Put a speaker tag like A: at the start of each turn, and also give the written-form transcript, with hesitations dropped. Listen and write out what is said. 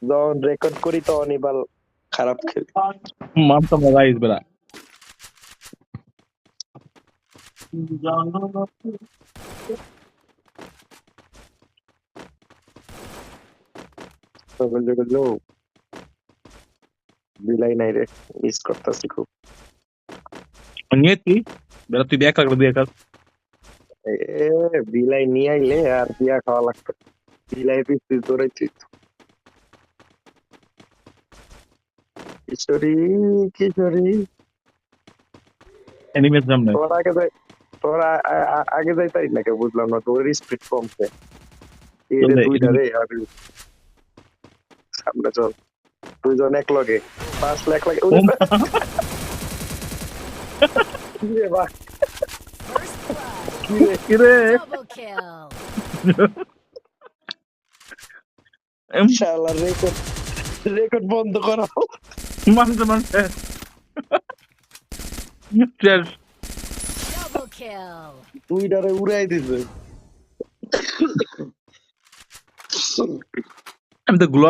A: যখন রেকর্ড করি তখন এবার খারাপ খেলি।
B: মানতাম না গাইস বেড়া।
A: বললো বিলাই নাই রে, মিস করতেছি খুব।
B: নিয়েছি বেড়া, তুই বিয়ে করে বিয়ে কর।
A: এ বিলাই নিয়ে আইলে আর বিয়া খাওয়া লাগতো। বিলাই পিস্তি ধরেছি। কিশোরী কিশোরী
B: এনিমের সামনে
A: তোর আগে যাই, তোর আগে যাইতাই না, কেউ বুঝলাম না, তোর স্পিড কমছে। এর
B: চলে
A: দুইটা
B: এনিমি।
A: রে, আর সামনে চল, দুইজন এক লগে, 5 লাখ লাগে।
B: ও
A: ওরে
B: মা,
A: কি রে বা,
C: First blood.
A: কি রে,
B: কি রে?
C: Double kill.
A: শালা রেকর্ড, রেকর্ড বন্ধ করো।
B: মানছে মানছে। শেষ।
C: Double kill.
A: দুইটারে উড়াই দিছে।
B: আমি তো গ্লোয়াল